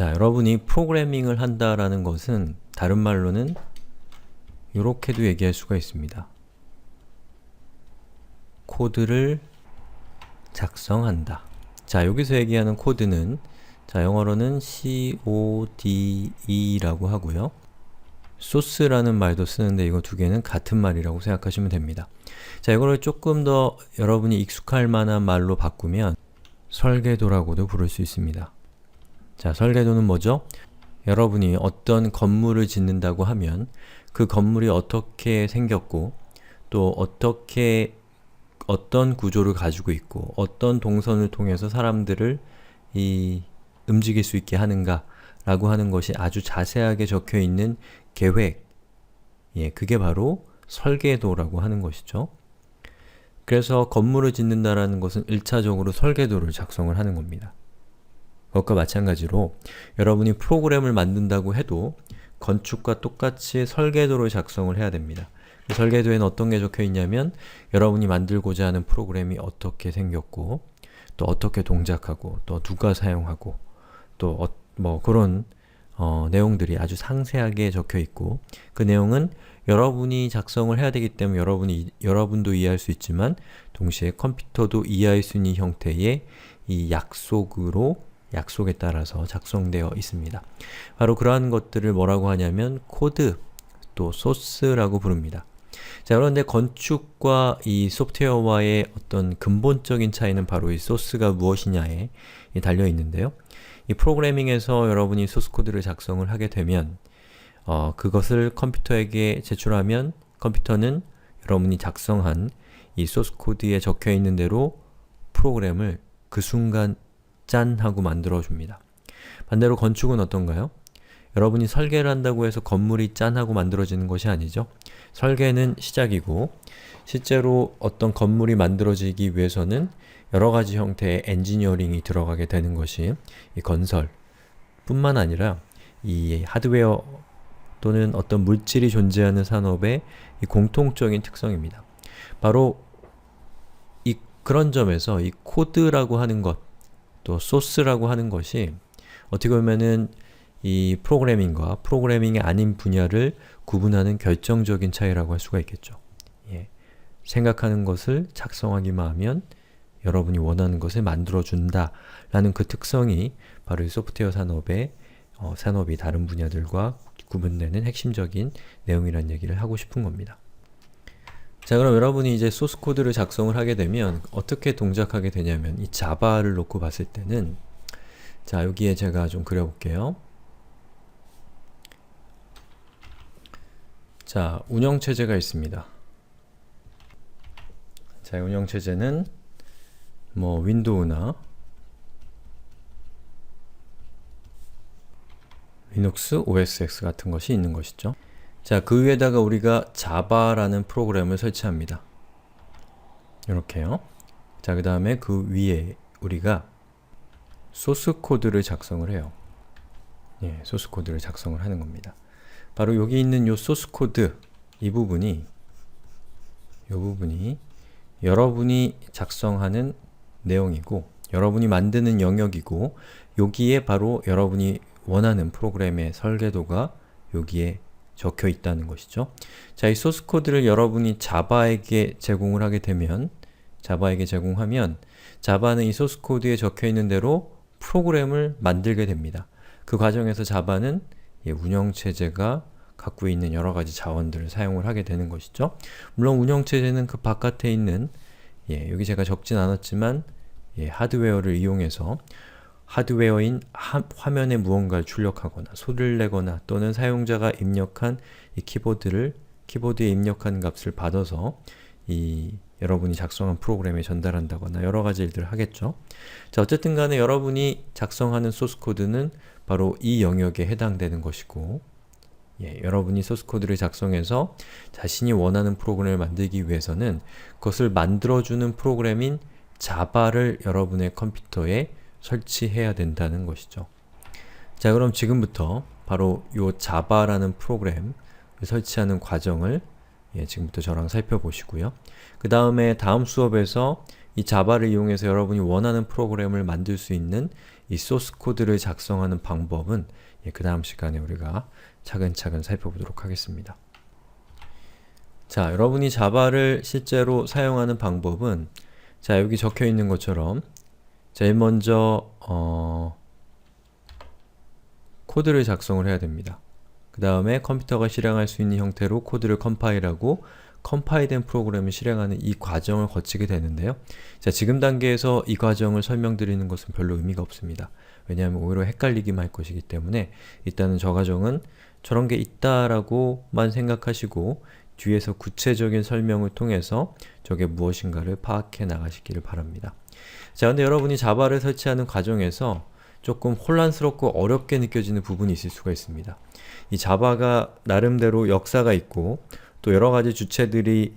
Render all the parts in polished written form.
자, 여러분이 프로그래밍을 한다라는 것은 다른 말로는 이렇게도 얘기할 수가 있습니다. 코드를 작성한다. 자, 여기서 얘기하는 코드는 자, 영어로는 CODE라고 하고요. 소스라는 말도 쓰는데 이거 두 개는 같은 말이라고 생각하시면 됩니다. 자, 이거를 조금 더 여러분이 익숙할 만한 말로 바꾸면 설계도라고도 부를 수 있습니다. 자, 설계도는 뭐죠? 여러분이 어떤 건물을 짓는다고 하면 그 건물이 어떻게 생겼고 또 어떤 구조를 가지고 있고 어떤 동선을 통해서 사람들을 움직일 수 있게 하는가 라고 하는 것이 아주 자세하게 적혀 있는 계획, 그게 바로 설계도라고 하는 것이죠. 그래서 건물을 짓는다라는 것은 1차적으로 설계도를 작성을 하는 겁니다. 그것과 마찬가지로 여러분이 프로그램을 만든다고 해도 건축과 똑같이 설계도를 작성을 해야 됩니다. 설계도에는 어떤 게 적혀 있냐면 여러분이 만들고자 하는 프로그램이 어떻게 생겼고 또 어떻게 동작하고 또 누가 사용하고 또 그런 내용들이 아주 상세하게 적혀 있고 그 내용은 여러분이 작성을 해야 되기 때문에 여러분도 이해할 수 있지만 동시에 컴퓨터도 이해할 수 있는 형태의 이 약속에 따라서 작성되어 있습니다. 바로 그러한 것들을 뭐라고 하냐면 코드, 또 소스라고 부릅니다. 자, 그런데 건축과 이 소프트웨어와의 어떤 근본적인 차이는 바로 이 소스가 무엇이냐에 달려 있는데요. 이 프로그래밍에서 여러분이 소스 코드를 작성을 하게 되면 그것을 컴퓨터에게 제출하면 컴퓨터는 여러분이 작성한 이 소스 코드에 적혀 있는 대로 프로그램을 그 순간 짠! 하고 만들어줍니다. 반대로 건축은 어떤가요? 여러분이 설계를 한다고 해서 건물이 짠! 하고 만들어지는 것이 아니죠. 설계는 시작이고 실제로 어떤 건물이 만들어지기 위해서는 여러가지 형태의 엔지니어링이 들어가게 되는 것이 이 건설 뿐만 아니라 이 하드웨어 또는 어떤 물질이 존재하는 산업의 이 공통적인 특성입니다. 바로 그런 점에서 이 코드라고 하는 것, 또 소스라고 하는 것이 어떻게 보면은 이 프로그래밍과 프로그래밍이 아닌 분야를 구분하는 결정적인 차이라고 할 수가 있겠죠. 생각하는 것을 작성하기만 하면 여러분이 원하는 것을 만들어준다 라는 그 특성이 바로 이 소프트웨어 산업이 다른 분야들과 구분되는 핵심적인 내용이라는 얘기를 하고 싶은 겁니다. 자, 그럼 여러분이 이제 소스 코드를 작성을 하게 되면 어떻게 동작하게 되냐면 이 자바를 놓고 봤을 때는 자, 여기에 제가 좀 그려볼게요. 자, 운영체제가 있습니다. 자, 이 운영체제는 윈도우나 리눅스, OS X 같은 것이 있는 것이죠. 자, 그 위에다가 우리가 자바라는 프로그램을 설치합니다. 이렇게요. 자, 그 다음에 그 위에 우리가 소스 코드를 작성을 해요. 소스 코드를 작성을 하는 겁니다. 바로 여기 있는 요 소스 코드, 이 부분이 여러분이 작성하는 내용이고 여러분이 만드는 영역이고 여기에 바로 여러분이 원하는 프로그램의 설계도가 여기에 적혀 있다는 것이죠. 자, 이 소스 코드를 여러분이 자바에게 제공을 하게 되면 자바는 이 소스 코드에 적혀 있는 대로 프로그램을 만들게 됩니다. 그 과정에서 자바는 운영체제가 갖고 있는 여러가지 자원들을 사용을 하게 되는 것이죠. 물론 운영체제는 그 바깥에 있는 여기 제가 적진 않았지만 하드웨어를 이용해서 하드웨어인 화면에 무언가를 출력하거나 소리를 내거나 또는 사용자가 입력한 이 키보드에 입력한 값을 받아서 여러분이 작성한 프로그램에 전달한다거나 여러가지 일들을 하겠죠. 자, 어쨌든 간에 여러분이 작성하는 소스 코드는 바로 이 영역에 해당되는 것이고 여러분이 소스 코드를 작성해서 자신이 원하는 프로그램을 만들기 위해서는 그것을 만들어주는 프로그램인 자바를 여러분의 컴퓨터에 설치해야 된다는 것이죠. 자, 그럼 지금부터 바로 이 자바라는 프로그램을 설치하는 과정을 지금부터 저랑 살펴보시고요. 그 다음에 다음 수업에서 이 자바를 이용해서 여러분이 원하는 프로그램을 만들 수 있는 이 소스 코드를 작성하는 방법은 그 다음 시간에 우리가 차근차근 살펴보도록 하겠습니다. 자, 여러분이 자바를 실제로 사용하는 방법은 자, 여기 적혀 있는 것처럼 제일 먼저 코드를 작성을 해야 됩니다. 그 다음에 컴퓨터가 실행할 수 있는 형태로 코드를 컴파일하고 컴파일된 프로그램을 실행하는 이 과정을 거치게 되는데요. 자, 지금 단계에서 이 과정을 설명드리는 것은 별로 의미가 없습니다. 왜냐하면 오히려 헷갈리기만 할 것이기 때문에 일단은 저 과정은 저런 게 있다라고만 생각하시고 뒤에서 구체적인 설명을 통해서 저게 무엇인가를 파악해 나가시기를 바랍니다. 자, 근데 여러분이 자바를 설치하는 과정에서 조금 혼란스럽고 어렵게 느껴지는 부분이 있을 수가 있습니다. 이 자바가 나름대로 역사가 있고 또 여러가지 주체들이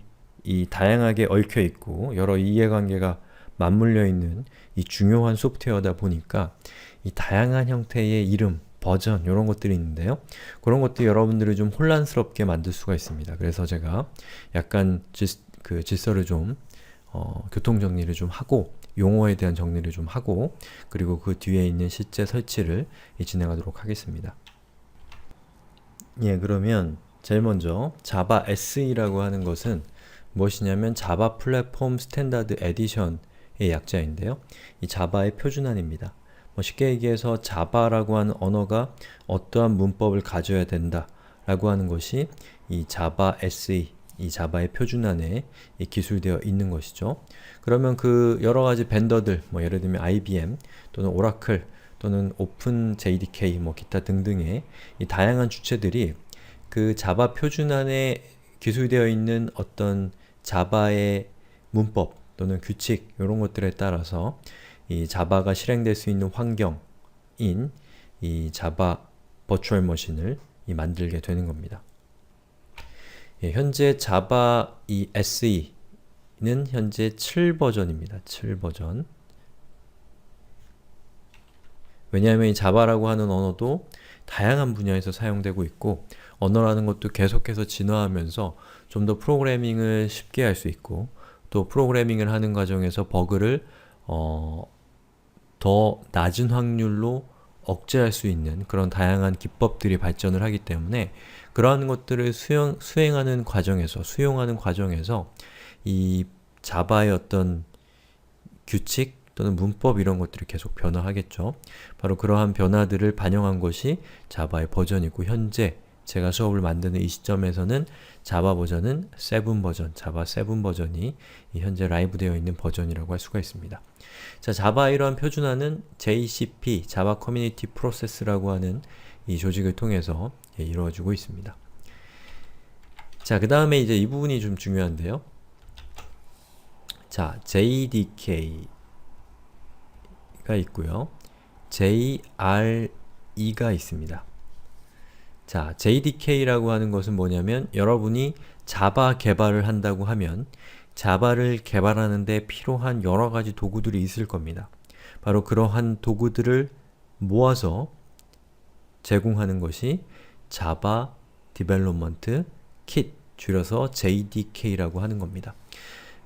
다양하게 얽혀 있고 여러 이해관계가 맞물려 있는 이 중요한 소프트웨어다 보니까 이 다양한 형태의 이름, 버전 이런 것들이 있는데요. 그런 것들이 여러분들을 좀 혼란스럽게 만들 수가 있습니다. 그래서 제가 약간 질서를 좀 교통정리를 좀 하고 용어에 대한 정리를 좀 하고 그리고 그 뒤에 있는 실제 설치를 진행하도록 하겠습니다. 예, 그러면 제일 먼저 자바 SE라고 하는 것은 무엇이냐면 자바 플랫폼 스탠다드 에디션의 약자인데요. 이 자바의 표준안입니다. 쉽게 얘기해서 자바라고 하는 언어가 어떠한 문법을 가져야 된다 라고 하는 것이 이 자바 SE, 이 자바의 표준안에 기술되어 있는 것이죠. 그러면 그 여러가지 벤더들, 예를 들면 IBM 또는 오라클 또는 오픈 JDK 기타 등등의 이 다양한 주체들이 그 자바 표준안에 기술되어 있는 어떤 자바의 문법 또는 규칙 이런 것들에 따라서 이 자바가 실행될 수 있는 환경인 이 자바 버추얼 머신을 만들게 되는 겁니다. 예, 현재 자바 이 SE는 현재 7버전입니다. 7버전. 왜냐하면 이 자바라고 하는 언어도 다양한 분야에서 사용되고 있고 언어라는 것도 계속해서 진화하면서 좀 더 프로그래밍을 쉽게 할 수 있고 또 프로그래밍을 하는 과정에서 버그를 더 낮은 확률로 억제할 수 있는 그런 다양한 기법들이 발전을 하기 때문에 그러한 것들을 수용하는 과정에서 이 자바의 어떤 규칙 또는 문법 이런 것들이 계속 변화하겠죠. 바로 그러한 변화들을 반영한 것이 자바의 버전이고 현재 제가 수업을 만드는 이 시점에서는 자바 버전은 7버전, 자바 7버전이 현재 라이브 되어 있는 버전이라고 할 수가 있습니다. 자, 자바의 이러한 표준화는 JCP, 자바 커뮤니티 프로세스라고 하는 이 조직을 통해서 이루어지고 있습니다. 자, 그 다음에 이제 이 부분이 좀 중요한데요. 자, JDK가 있고요. JRE가 있습니다. 자, JDK라고 하는 것은 뭐냐면 여러분이 자바 개발을 한다고 하면 자바를 개발하는데 필요한 여러가지 도구들이 있을 겁니다. 바로 그러한 도구들을 모아서 제공하는 것이 자바 디벨롭먼트 킷, 줄여서 JDK라고 하는 겁니다.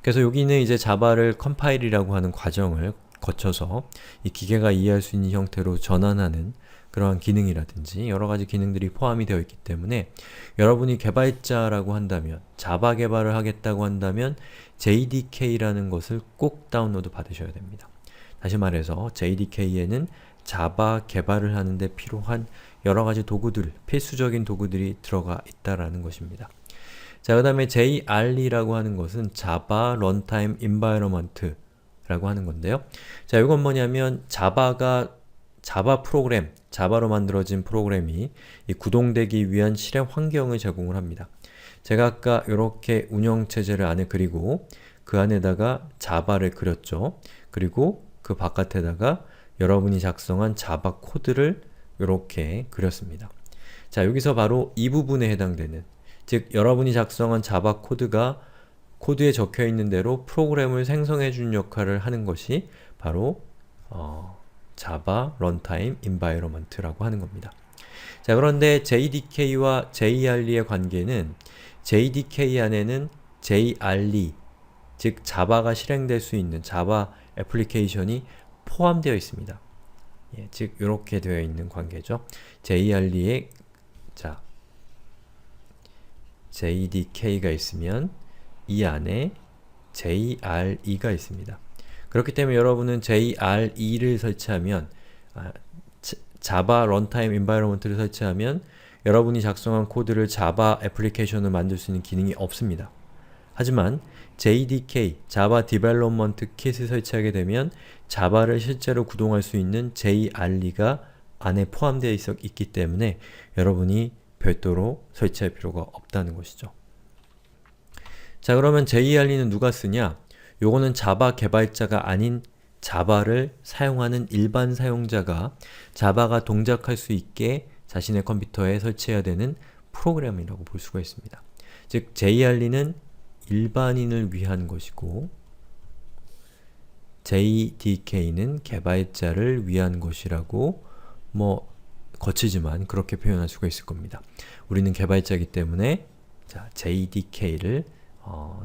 그래서 여기는 이제 자바를 컴파일이라고 하는 과정을 거쳐서 이 기계가 이해할 수 있는 형태로 전환하는 그러한 기능이라든지 여러가지 기능들이 포함이 되어 있기 때문에 여러분이 개발자라고 한다면 자바 개발을 하겠다고 한다면 JDK라는 것을 꼭 다운로드 받으셔야 됩니다. 다시 말해서 JDK에는 자바 개발을 하는데 필요한 여러가지 도구들, 필수적인 도구들이 들어가 있다라는 것입니다. 자, 그 다음에 JRE라고 하는 것은 자바 런타임 인바이러먼트 라고 하는 건데요. 자, 이건 뭐냐면 자바 프로그램, 자바로 만들어진 프로그램이 구동되기 위한 실행 환경을 제공을 합니다. 제가 아까 이렇게 운영체제를 안에 그리고 그 안에다가 자바를 그렸죠. 그리고 그 바깥에다가 여러분이 작성한 자바 코드를 이렇게 그렸습니다. 자, 여기서 바로 이 부분에 해당되는, 즉 여러분이 작성한 자바 코드가 코드에 적혀있는 대로 프로그램을 생성해주는 역할을 하는 것이 바로 자바 런타임 인바이러먼트라고 하는 겁니다. 자, 그런데 JDK와 JRE의 관계는 JDK 안에는 JRE 즉 자바가 실행될 수 있는 자바 애플리케이션이 포함되어 있습니다. 예, 즉 이렇게 되어 있는 관계죠. JRE에 자 JDK가 있으면 이 안에 JRE가 있습니다. 그렇기 때문에 여러분은 JRE를 설치하면 자바 런타임 인바이러먼트를 설치하면 여러분이 작성한 코드를 자바 애플리케이션을 만들 수 있는 기능이 없습니다. 하지만 JDK, 자바 디벨롭먼트 킷을 설치하게 되면 자바를 실제로 구동할 수 있는 JRE가 안에 포함되어 있기 때문에 여러분이 별도로 설치할 필요가 없다는 것이죠. 자, 그러면 JRE는 누가 쓰냐? 요거는 자바 개발자가 아닌 자바를 사용하는 일반 사용자가 자바가 동작할 수 있게 자신의 컴퓨터에 설치해야 되는 프로그램이라고 볼 수가 있습니다. 즉, JRE는 일반인을 위한 것이고 JDK는 개발자를 위한 것이라고 거치지만 그렇게 표현할 수가 있을 겁니다. 우리는 개발자이기 때문에 자, JDK를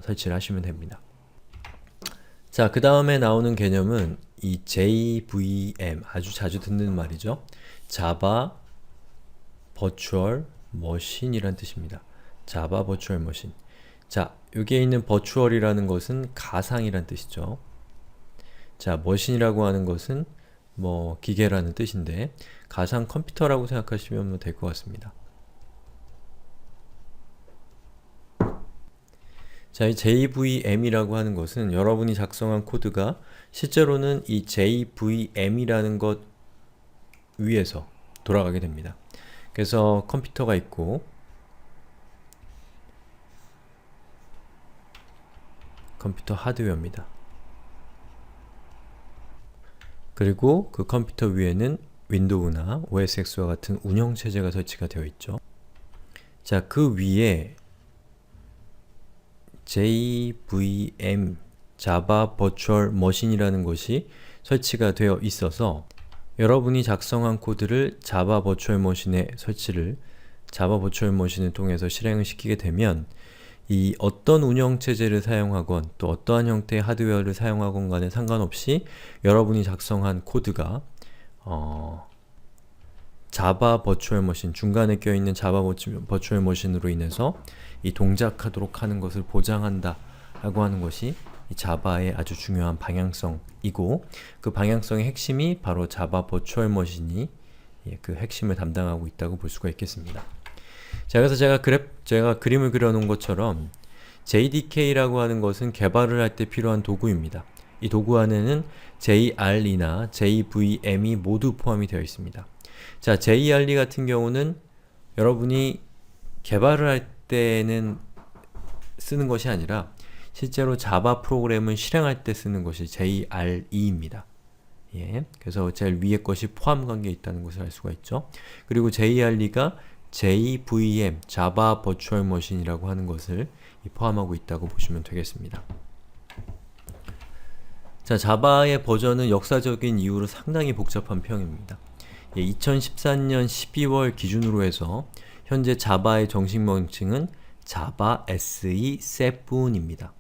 설치를 하시면 됩니다. 자, 그 다음에 나오는 개념은 이 JVM, 아주 자주 듣는 말이죠. Java Virtual Machine 이란 뜻입니다. Java Virtual Machine. 자, 여기에 있는 virtual이라는 것은 가상이란 뜻이죠. 자, 머신이라고 하는 것은 기계라는 뜻인데 가상 컴퓨터라고 생각하시면 될 것 같습니다. 자, 이 JVM이라고 하는 것은 여러분이 작성한 코드가 실제로는 이 JVM이라는 것 위에서 돌아가게 됩니다. 그래서 컴퓨터가 있고 컴퓨터 하드웨어입니다. 그리고 그 컴퓨터 위에는 윈도우나 OSX와 같은 운영체제가 설치가 되어 있죠. 자, 그 위에 JVM, Java Virtual Machine이라는 것이 설치가 되어 있어서 여러분이 작성한 코드를 Java Virtual Machine에 설치를 Java Virtual Machine을 통해서 실행을 시키게 되면 이 어떤 운영체제를 사용하건 또 어떠한 형태의 하드웨어를 사용하건 간에 상관없이 여러분이 작성한 코드가 Java Virtual Machine, 중간에 껴있는 Java Virtual Machine으로 인해서 이 동작하도록 하는 것을 보장한다 라고 하는 것이 이 자바의 아주 중요한 방향성이고 그 방향성의 핵심이 바로 Java Virtual Machine이 그 핵심을 담당하고 있다고 볼 수가 있겠습니다. 자, 그래서 제가 그림을 그려놓은 것처럼 JDK라고 하는 것은 개발을 할 때 필요한 도구입니다. 이 도구 안에는 JRE나 JVM이 모두 포함이 되어 있습니다. 자, JRE 같은 경우는 여러분이 개발을 할 때는 쓰는 것이 아니라 실제로 자바 프로그램을 실행할 때 쓰는 것이 JRE입니다. 예, 그래서 제일 위에 것이 포함 관계에 있다는 것을 알 수가 있죠. 그리고 JRE가 JVM, Java Virtual Machine이라고 하는 것을 포함하고 있다고 보시면 되겠습니다. 자, 자바의 버전은 역사적인 이유로 상당히 복잡한 편입니다. 2014년 12월 기준으로 해서 현재 자바의 정식 명칭은 Java SE 7입니다.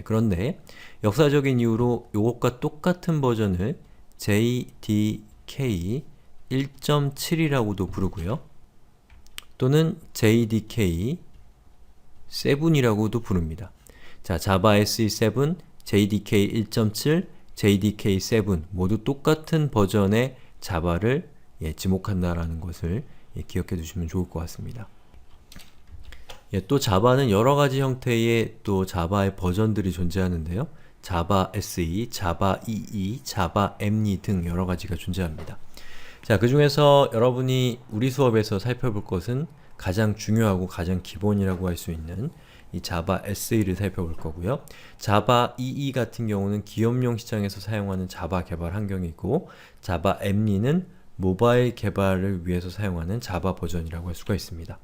그런데 역사적인 이유로 이것과 똑같은 버전을 JDK 1.7이라고도 부르고요. 또는 JDK 7이라고도 부릅니다. 자, Java SE 7, JDK 1.7, JDK 7 모두 똑같은 버전의 자바를 지목한다라는 것을 기억해 두시면 좋을 것 같습니다. 또 자바는 여러가지 형태의 또 자바의 버전들이 존재하는데요. 자바 SE, 자바 EE, 자바 ME 등 여러가지가 존재합니다. 자, 그 중에서 여러분이 우리 수업에서 살펴볼 것은 가장 중요하고 가장 기본이라고 할 수 있는 이 자바 SE를 살펴볼 거고요. 자바 EE 같은 경우는 기업용 시장에서 사용하는 자바 개발 환경이고 자바 ME는 모바일 개발을 위해서 사용하는 자바 버전이라고 할 수가 있습니다.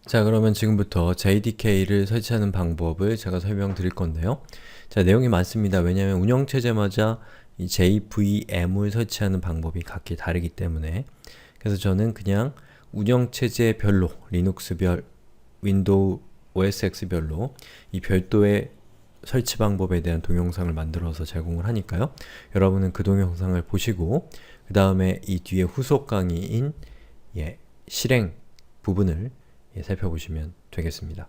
자, 그러면 지금부터 JDK를 설치하는 방법을 제가 설명드릴 건데요. 자, 내용이 많습니다. 왜냐하면 운영체제마다 이 JVM을 설치하는 방법이 각기 다르기 때문에 그래서 저는 그냥 운영체제별로 리눅스별, 윈도우 OSX별로 이 별도의 설치 방법에 대한 동영상을 만들어서 제공을 하니까요. 여러분은 그 동영상을 보시고 그 다음에 이 뒤에 후속 강의인 실행 부분을 살펴보시면 되겠습니다.